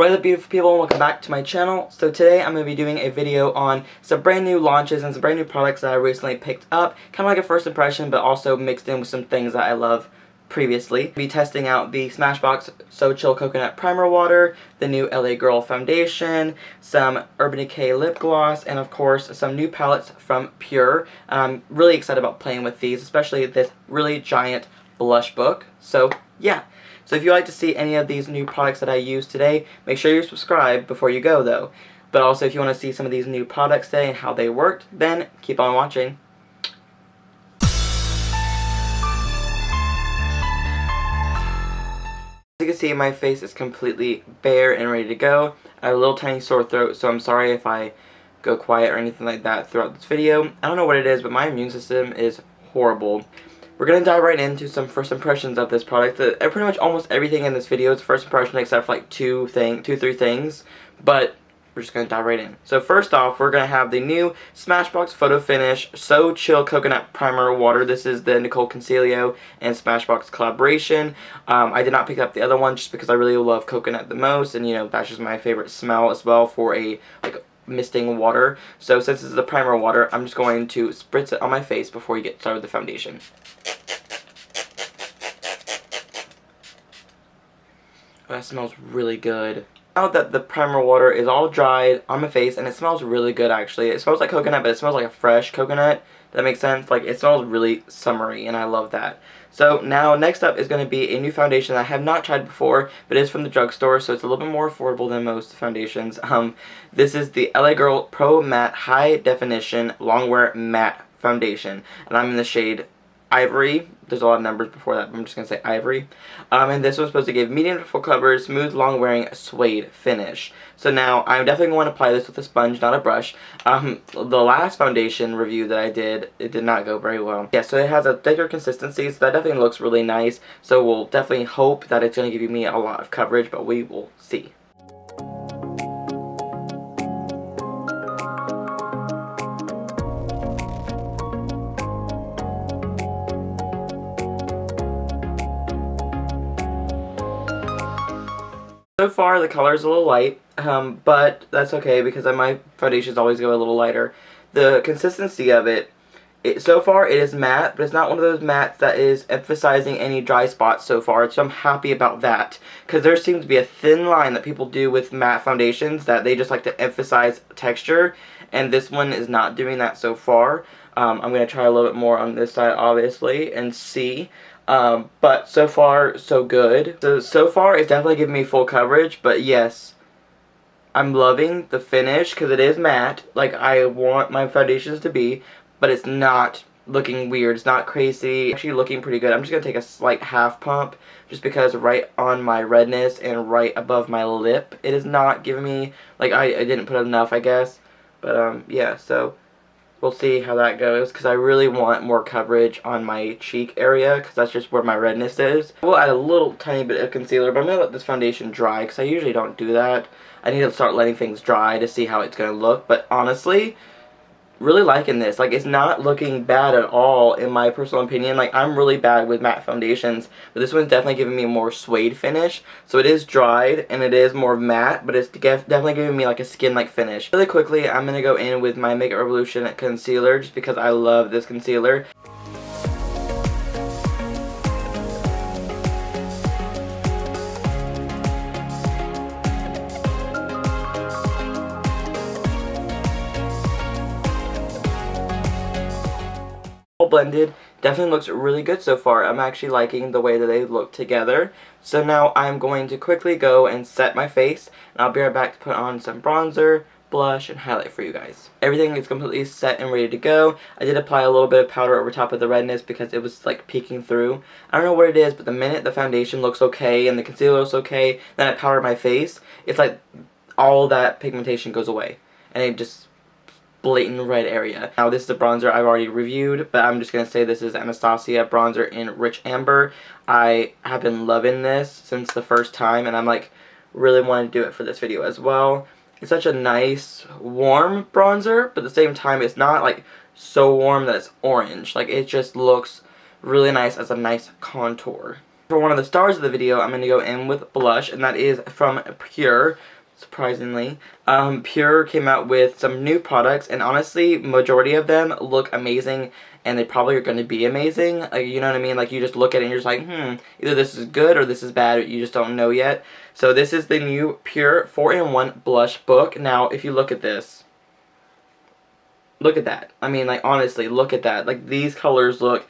What up, beautiful people, welcome back to my channel. So today I'm going to be doing a video on some brand new launches and some brand new products that I recently picked up. Kind of like a first impression, but also mixed in with some things that I love previously. I'll be testing out the Smashbox So Chill Coconut Primer Water, the new LA Girl Foundation, some Urban Decay Lip Gloss, and of course some new palettes from Pure. I'm really excited about playing with these, especially this really giant blush book. So yeah. So if you'd like to see any of these new products that I use today, make sure you subscribe before you go though. But also if you want to see some of these new products today and how they worked, then keep on watching. As you can see, my face is completely bare and ready to go. I have a little tiny sore throat, so I'm sorry if I go quiet or anything like that throughout this video. I don't know what it is, but my immune system is horrible. We're going to dive right into some first impressions of this product. Pretty much almost everything in this video is first impression except for like two, three things. But we're just going to dive right in. So first off, we're going to have the new Smashbox Photo Finish So Chill Coconut Primer Water. This is the Nicole Concilio and Smashbox collaboration. I did not pick up the other one just because I really love coconut the most. And you know, that's just my favorite smell as well for a misting water. So since this is the primer water, I'm just going to spritz it on my face before you get started with the foundation. Oh, that smells really good. Now that the primer water is all dried on my face, and it smells really good actually. It smells like coconut, but it smells like a fresh coconut. Does that make sense? Like, it smells really summery, and I love that. So now, next up is going to be a new foundation that I have not tried before, but it is from the drugstore, so it's a little bit more affordable than most foundations. This is the LA Girl Pro Matte High Definition Longwear Matte Foundation, and I'm in the shade Ivory. There's a lot of numbers before that, but I'm just going to say Ivory. And this one's supposed to give medium to full coverage, smooth, long-wearing suede finish. So now, I'm definitely going to apply this with a sponge, not a brush. The last foundation review that I did, it did not go very well. Yeah, so it has a thicker consistency, so that definitely looks really nice. So we'll definitely hope that it's going to give me a lot of coverage, but we will see. So far, the color is a little light, but that's okay because my foundations always go a little lighter. The consistency of it, so far it is matte, but it's not one of those mattes that is emphasizing any dry spots so far, so I'm happy about that. Because there seems to be a thin line that people do with matte foundations that they just like to emphasize texture, and this one is not doing that so far. I'm going to try a little bit more on this side, obviously, and see. But so far, so good. So far, it's definitely giving me full coverage, but yes, I'm loving the finish, because it is matte, like I want my foundations to be, but it's not looking weird, it's not crazy, it's actually looking pretty good. I'm just going to take a slight half pump, just because right on my redness and right above my lip, it is not giving me, like, I didn't put enough, I guess, but, yeah, so we'll see how that goes, because I really want more coverage on my cheek area, because that's just where my redness is. We'll add a little tiny bit of concealer, but I'm going to let this foundation dry, because I usually don't do that. I need to start letting things dry to see how it's going to look, but honestly, really liking this. Like, it's not looking bad at all, in my personal opinion. Like, I'm really bad with matte foundations, but this one's definitely giving me a more suede finish. So it is dried, and it is more matte, but it's definitely giving me like a skin-like finish. Really quickly, I'm going to go in with my Makeup Revolution concealer, just because I love this concealer. Blended, definitely looks really good so far. I'm actually liking the way that they look together. So now I'm going to quickly go and set my face, and I'll be right back to put on some bronzer, blush, and highlight for you guys. Everything is completely set and ready to go. I did apply a little bit of powder over top of the redness because it was like peeking through. I don't know what it is, but the minute the foundation looks okay and the concealer looks okay, then I powder my face, it's like all that pigmentation goes away, and it just blatant red area. Now this is the bronzer I've already reviewed, but I'm just going to say this is Anastasia bronzer in Rich Amber. I have been loving this since the first time, and I'm like really wanting to do it for this video as well. It's such a nice warm bronzer, but at the same time it's not like so warm that it's orange. Like, it just looks really nice as a nice contour. For one of the stars of the video, I'm going to go in with blush, and that is from Pure. Surprisingly, Pure came out with some new products, and honestly, majority of them look amazing, and they probably are going to be amazing. Like, you know what I mean? Like, you just look at it and you're just like, either this is good or this is bad. You just don't know yet. So this is the new Pure 4-in-1 Blush Book. Now, if you look at this, look at that. I mean, like, honestly, look at that. Like, these colors look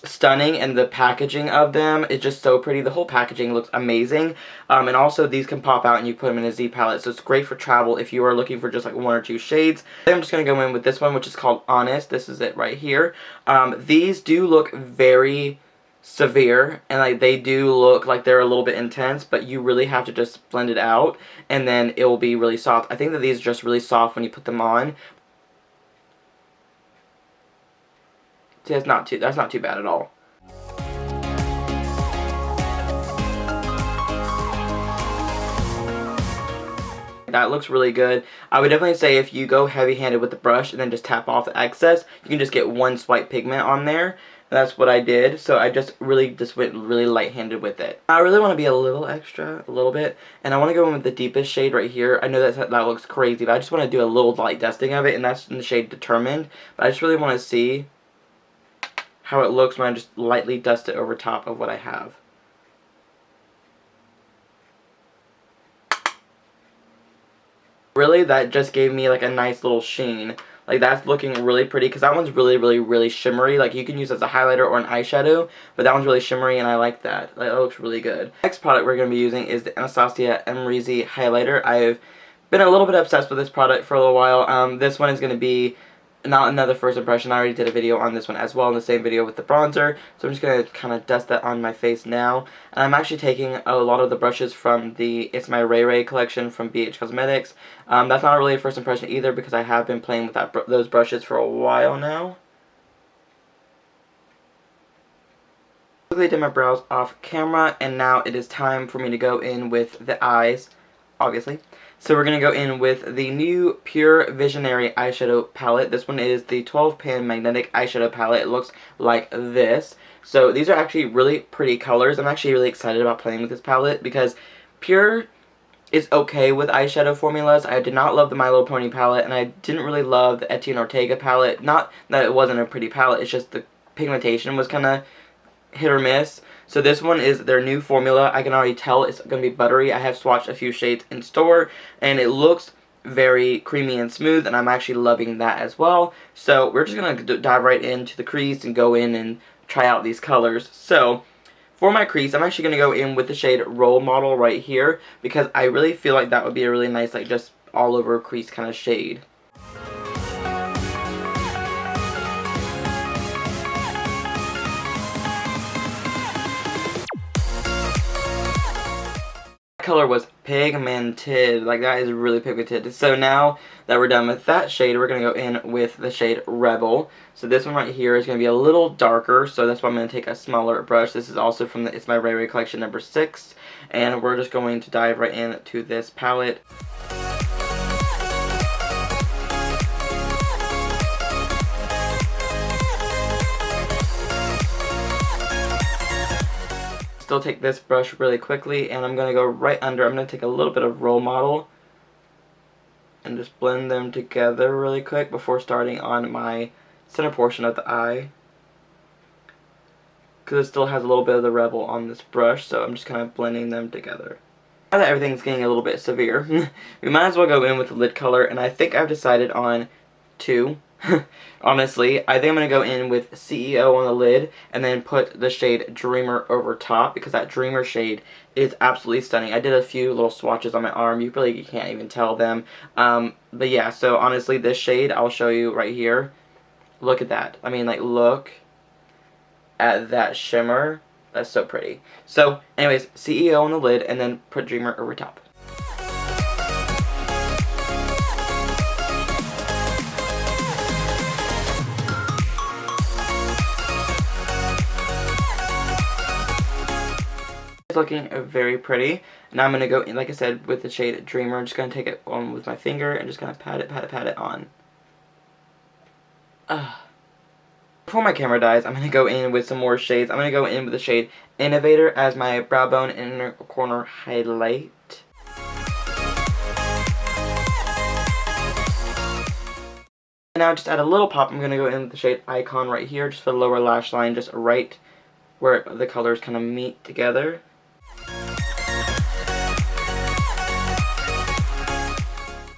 stunning, and the packaging of them is just so pretty. The whole packaging looks amazing, and also these can pop out and you put them in a Z palette, so it's great for travel if you are looking for just like 1 or 2 shades. I'm just going to go in with this one, which is called Honest. This is it right here. These do look very severe, and like they do look like they're a little bit intense, but you really have to just blend it out, and then it will be really soft. I think that these are just really soft when you put them on. See, that's not too bad at all. That looks really good. I would definitely say if you go heavy-handed with the brush and then just tap off the excess, you can just get one swipe pigment on there. That's what I did, so I just went really light-handed with it. I really want to be a little extra, a little bit, and I want to go in with the deepest shade right here. I know that looks crazy, but I just want to do a little light dusting of it, and that's in the shade Determined. But I just really want to see how it looks when I just lightly dust it over top of what I have. Really, that just gave me like a nice little sheen. Like, that's looking really pretty, because that one's really shimmery. Like, you can use it as a highlighter or an eyeshadow, but that one's really shimmery, and I like that. Like, that looks really good. Next product we're going to be using is the Anastasia Emrezy highlighter. I've been a little bit obsessed with this product for a little while. This one is going to be not another first impression. I already did a video on this one as well, in the same video with the bronzer, so I'm just going to kind of dust that on my face now. And I'm actually taking a lot of the brushes from the It's My Ray Ray collection from BH Cosmetics. That's not really a first impression either, because I have been playing with those brushes for a while now. I quickly did my brows off camera, and now it is time for me to go in with the eyes, obviously. So we're going to go in with the new Pure Visionary eyeshadow palette. This one is the 12-pan magnetic eyeshadow palette. It looks like this. So these are actually really pretty colors. I'm actually really excited about playing with this palette, because Pure is okay with eyeshadow formulas. I did not love the My Little Pony palette, and I didn't really love the Etienne Ortega palette. Not that it wasn't a pretty palette, it's just the pigmentation was kind of hit or miss. So this one is their new formula. I can already tell it's going to be buttery. I have swatched a few shades in store, and it looks very creamy and smooth, and I'm actually loving that as well. So we're just going to dive right into the crease and go in and try out these colors. So for my crease, I'm actually going to go in with the shade Role Model right here, because I really feel like that would be a really nice, like, just all over crease kind of shade. Color was pigmented. Like, that is really pigmented. So now that we're done with that shade, we're going to go in with the shade Rebel. So this one right here is going to be a little darker, so that's why I'm going to take a smaller brush. This is also from the It's My Ray Ray collection number 6, and we're just going to dive right into this palette. Still take this brush really quickly, and I'm going to go right under. I'm going to take a little bit of Role Model and just blend them together really quick before starting on my center portion of the eye, because it still has a little bit of the Rebel on this brush, so I'm just kind of blending them together. Now that everything's getting a little bit severe, we might as well go in with the lid color, and I think I've decided on 2. Honestly, I think I'm going to go in with CEO on the lid and then put the shade Dreamer over top, because that Dreamer shade is absolutely stunning. I did a few little swatches on my arm. You really can't even tell them. But yeah, so honestly, this shade I'll show you right here. Look at that. I mean, like, look at that shimmer. That's so pretty. So anyways, CEO on the lid and then put Dreamer over top. Looking very pretty. Now I'm going to go in, like I said, with the shade Dreamer. I'm just going to take it on with my finger and just kind of pat it on. Before before my camera dies, I'm going to go in with some more shades. I'm going to go in with the shade Innovator as my brow bone inner corner highlight. And now just add a little pop, I'm going to go in with the shade Icon right here, just for the lower lash line, just right where the colors kind of meet together.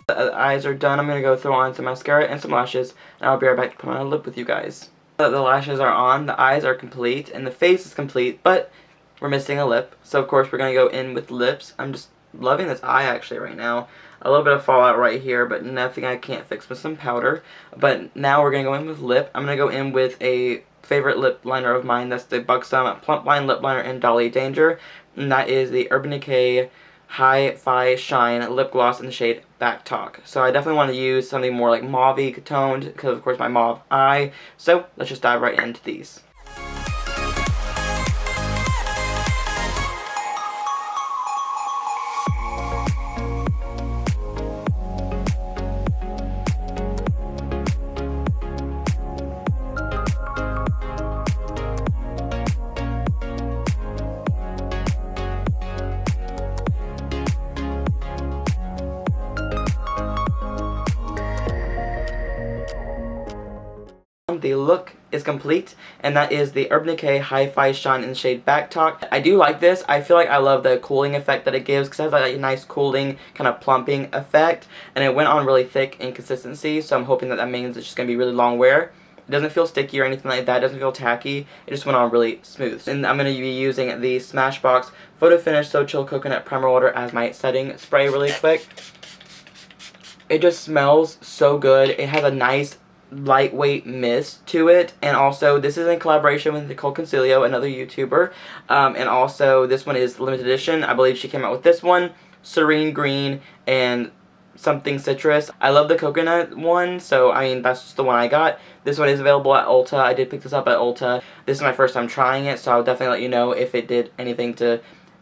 The eyes are done. I'm going to go throw on some mascara and some lashes, and I'll be right back to put on a lip with you guys. The lashes are on, the eyes are complete, and the face is complete, but we're missing a lip. So of course we're going to go in with lips. I'm just loving this eye actually right now. A little bit of fallout right here, but nothing I can't fix with some powder. But now we're going to go in with lip. I'm going to go in with a favorite lip liner of mine. That's the Buxom Plump Line Lip Liner in Dolly Danger. And that is the Urban Decay Hi-Fi Shine Lip Gloss in the shade Back Talk. So I definitely want to use something more like mauve-y toned, because of course my mauve eye. So let's just dive right into these. The look is complete, and that is the Urban Decay Hi-Fi Shine in the shade Back Talk. I do like this. I feel like I love the cooling effect that it gives, because it has like a nice cooling, kind of plumping effect, and it went on really thick in consistency, so I'm hoping that means it's just going to be really long wear. It doesn't feel sticky or anything like that. It doesn't feel tacky. It just went on really smooth. And I'm going to be using the Smashbox Photo Finish So Chill Coconut Primer Water as my setting spray really quick. It just smells so good. It has a nice lightweight mist to it, and also this is in collaboration with Nicole Concilio, another YouTuber, and also this one is limited edition. I believe she came out with this one, Serene Green and something citrus. I love the coconut one, so I mean that's just the one I got. This one is available at Ulta. I did pick this up at Ulta. This is my first time trying it, so I'll definitely let you know if it did anything to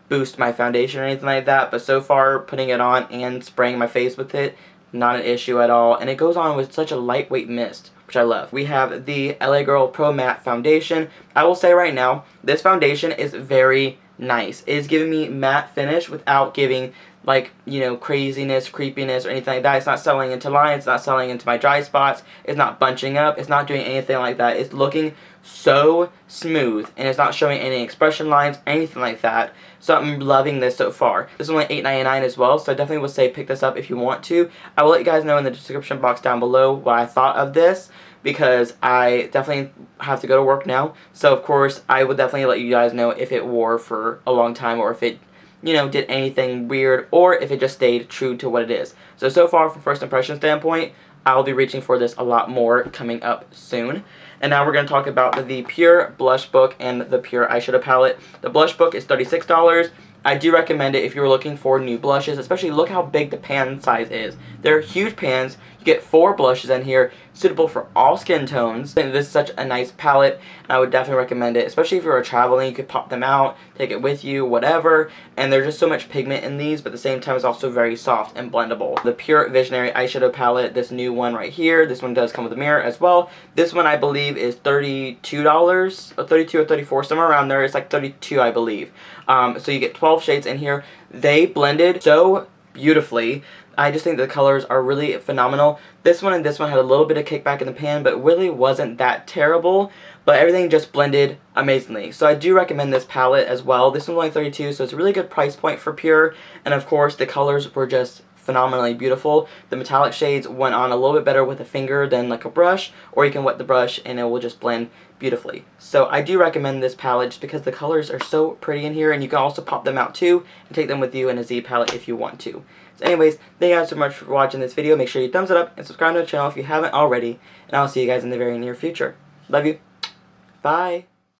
boost my foundation or anything like that, but so far putting it on and spraying my face with it, not an issue at all, and it goes on with such a lightweight mist, which I love. We have the LA Girl Pro Matte Foundation. I will say right now, this foundation is very nice. It is giving me matte finish without giving, like, you know, craziness, creepiness, or anything like that. It's not settling into lines, it's not settling into my dry spots, it's not bunching up, it's not doing anything like that. It's looking so smooth, and it's not showing any expression lines, anything like that. So I'm loving this so far. This is only $8.99 as well, so I definitely would say pick this up if you want to. I will let you guys know in the description box down below what I thought of this, because I definitely have to go to work now. So of course, I would definitely let you guys know if it wore for a long time, or if it, you know, did anything weird, or if it just stayed true to what it is. So far, from first impression standpoint, I'll be reaching for this a lot more coming up soon. And now we're going to talk about the Pure Blush Book and the Pure Eyeshadow Palette. The Blush Book is $36. I do recommend it if you're looking for new blushes, especially look how big the pan size is. They're huge pans. You get 4 blushes in here, suitable for all skin tones. And this is such a nice palette, and I would definitely recommend it, especially if you're traveling. You could pop them out, take it with you, whatever. And there's just so much pigment in these, but at the same time it's also very soft and blendable. The Pure Visionary Eyeshadow Palette, this new one right here, this one does come with a mirror as well. This one I believe is $32, or $32 or $34, somewhere around there. It's like $32 I believe. So you get 12 shades in here. They blended so beautifully. I just think the colors are really phenomenal. This one and this one had a little bit of kickback in the pan, but really wasn't that terrible. But everything just blended amazingly. So I do recommend this palette as well. This one's only $32, so it's a really good price point for Pure. And of course, the colors were just phenomenally beautiful. The metallic shades went on a little bit better with a finger than like a brush, or you can wet the brush and it will just blend beautifully. So I do recommend this palette just because the colors are so pretty in here, and you can also pop them out too and take them with you in a Z palette if you want to. So anyways, thank you guys so much for watching this video. Make sure you thumbs it up and subscribe to the channel if you haven't already, and I'll see you guys in the very near future. Love you. Bye.